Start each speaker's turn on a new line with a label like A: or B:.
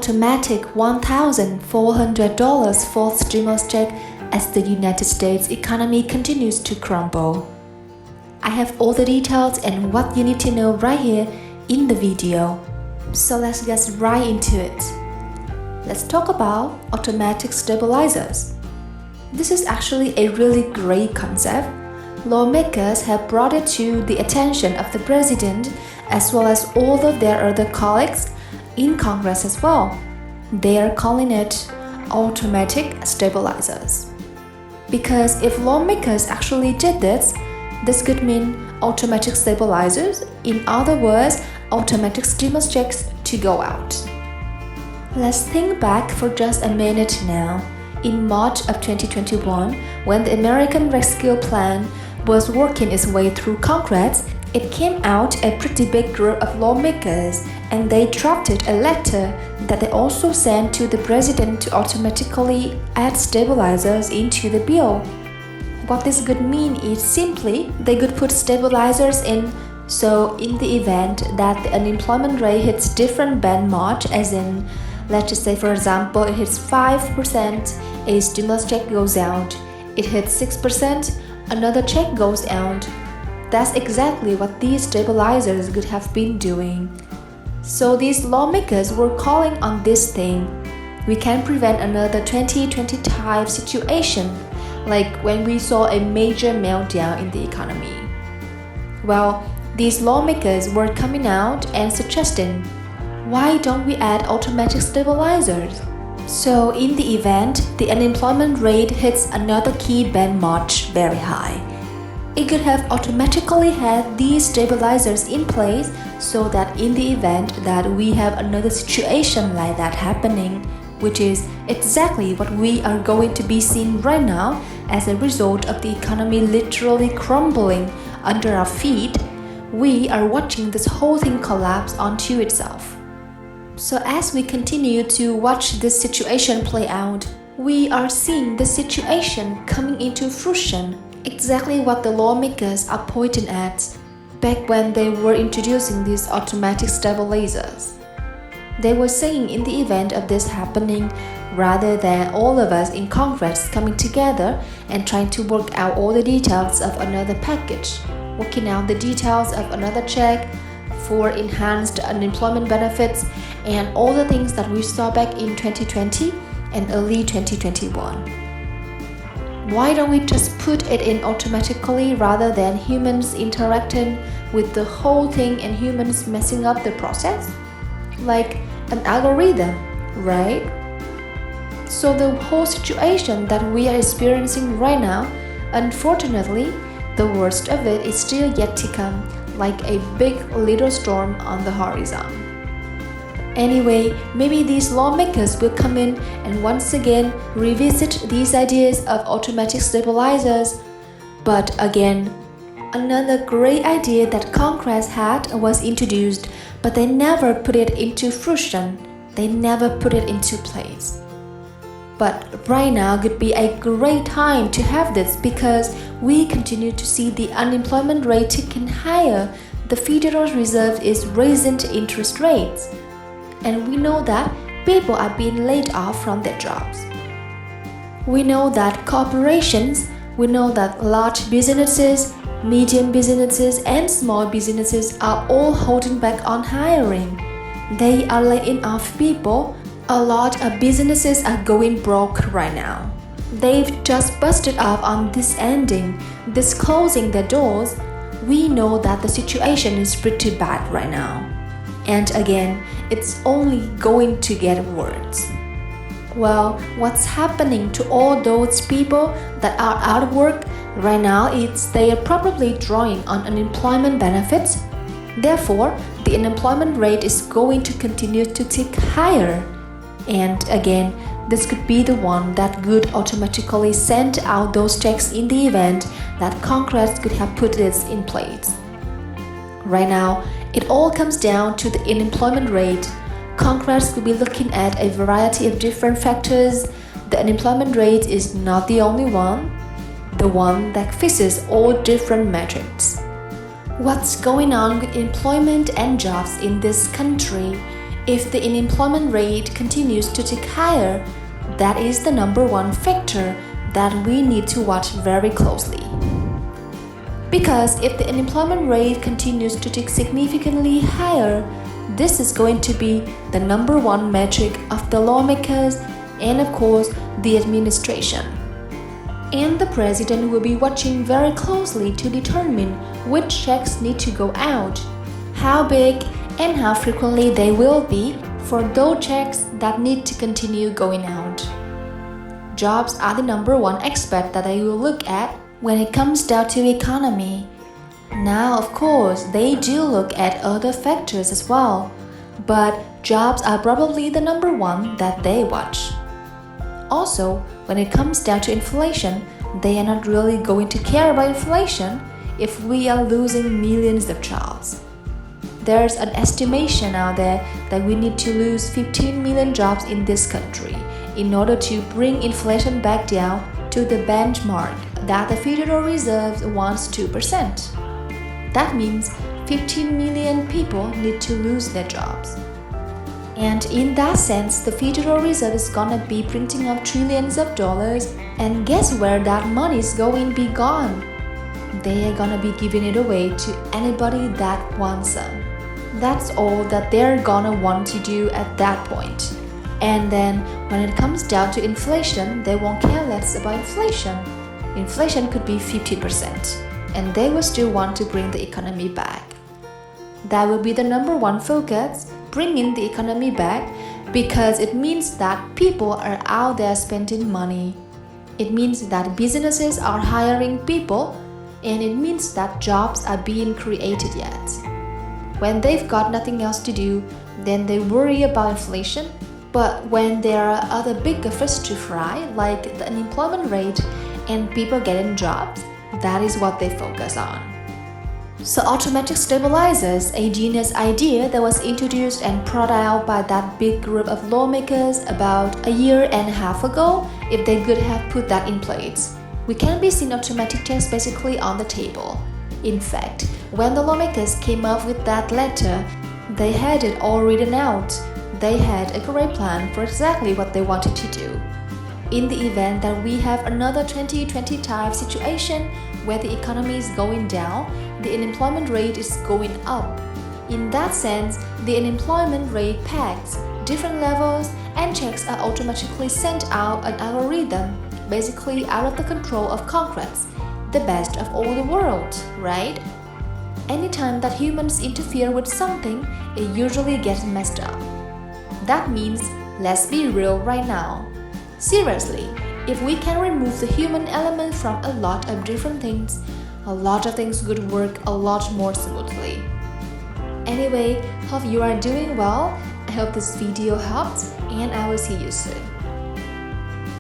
A: automatic $1,400 fourth stimulus check as the United States economy continues to crumble. I have all the details and what you need to know right here in the video. So let's get right into it. Let's talk about automatic stabilizers. This is actually a really great concept. Lawmakers have brought it to the attention of the president as well as all of their other colleagues in Congress as well. They are calling it automatic stabilizers. Because if lawmakers actually did this could mean automatic stabilizers, in other words, automatic stimulus checks to go out. Let's think back for just a minute now. In March of 2021, when the American Rescue Plan was working its way through Congress, it came out a pretty big group of lawmakers, and they drafted a letter that they also sent to the president to automatically add stabilizers into the bill. What this could mean is simply they could put stabilizers in, so in the event that the unemployment rate hits different benchmark, as in, let's just say for example, it hits 5%, a stimulus check goes out. It hits 6%, another check goes out. That's exactly what these stabilizers could have been doing. So these lawmakers were calling on this thing. We can prevent another 2020 type situation, like when we saw a major meltdown in the economy. Well, these lawmakers were coming out and suggesting, why don't we add automatic stabilizers? So in the event the unemployment rate hits another key benchmark very high, it could have automatically had these stabilizers in place so that in the event that we have another situation like that happening, which is exactly what we are going to be seeing right now as a result of the economy literally crumbling under our feet, we are watching this whole thing collapse onto itself. So as we continue to watch this situation play out, we are seeing the situation coming into fruition, exactly what the lawmakers are pointing at back when they were introducing these automatic stabilizers. They were saying in the event of this happening, rather than all of us in Congress coming together and trying to work out all the details of another package, working out the details of another check for enhanced unemployment benefits and all the things that we saw back in 2020 and early 2021. Why don't we just put it in automatically rather than humans interacting with the whole thing and humans messing up the process? Like an algorithm, right? So the whole situation that we are experiencing right now, unfortunately, the worst of it is still yet to come, like a big little storm on the horizon. Anyway, maybe these lawmakers will come in and once again revisit these ideas of automatic stabilizers. But again, another great idea that Congress had was introduced, but they never put it into fruition. They never put it into place. But right now could be a great time to have this because we continue to see the unemployment rate ticking higher. The Federal Reserve is raising interest rates. And we know that people are being laid off from their jobs. We know that corporations, we know that large businesses, medium businesses, and small businesses are all holding back on hiring. They are laying off people. A lot of businesses are going broke right now. They've just busted up on this ending, this closing their doors. We know that the situation is pretty bad right now. And again, it's only going to get worse. Well, what's happening to all those people that are out of work right now is they are probably drawing on unemployment benefits. Therefore, the unemployment rate is going to continue to tick higher. And again, this could be the one that could automatically send out those checks in the event that Congress could have put this in place. Right now, it all comes down to the unemployment rate. Congress could be looking at a variety of different factors. The unemployment rate is not the only one, the one that fixes all different metrics. What's going on with employment and jobs in this country? If the unemployment rate continues to tick higher, that is the number one factor that we need to watch very closely. Because if the unemployment rate continues to tick significantly higher, this is going to be the number one metric of the lawmakers and of course the administration. And the president will be watching very closely to determine which checks need to go out, how big and how frequently they will be for those checks that need to continue going out. Jobs are the number one aspect that they will look at when it comes down to economy. Now, of course, they do look at other factors as well, but jobs are probably the number one that they watch. Also, when it comes down to inflation, they are not really going to care about inflation if we are losing millions of jobs. There's an estimation out there that we need to lose 15 million jobs in this country in order to bring inflation back down to the benchmark that the Federal Reserve wants 2%. That means 15 million people need to lose their jobs. And in that sense, the Federal Reserve is gonna be printing up trillions of dollars, and guess where that money is going to be gone? They are gonna be giving it away to anybody that wants them. That's all that they're gonna want to do at that point. And then when it comes down to inflation, they won't care less about inflation. Inflation could be 50%, and they will still want to bring the economy back. That will be the number one focus, bringing the economy back, because it means that people are out there spending money. It means that businesses are hiring people, and it means that jobs are being created yet. When they've got nothing else to do, then they worry about inflation. But when there are other bigger fish to fry, like the unemployment rate and people getting jobs, that is what they focus on. So automatic stabilizers, a genius idea that was introduced and brought out by that big group of lawmakers about a year and a half ago, if they could have put that in place, we can be seeing automatic checks basically on the table. In fact, when the lawmakers came up with that letter, they had it all written out. They had a great plan for exactly what they wanted to do. In the event that we have another 2020 type situation where the economy is going down, the unemployment rate is going up. In that sense, the unemployment rate pegs different levels and checks are automatically sent out an algorithm, basically out of the control of Congress, the best of all the world, right? Anytime that humans interfere with something, it usually gets messed up. That means, let's be real right now. Seriously, if we can remove the human element from a lot of different things, a lot of things would work a lot more smoothly. Anyway, hope you are doing well. I hope this video helped, and I will see you soon.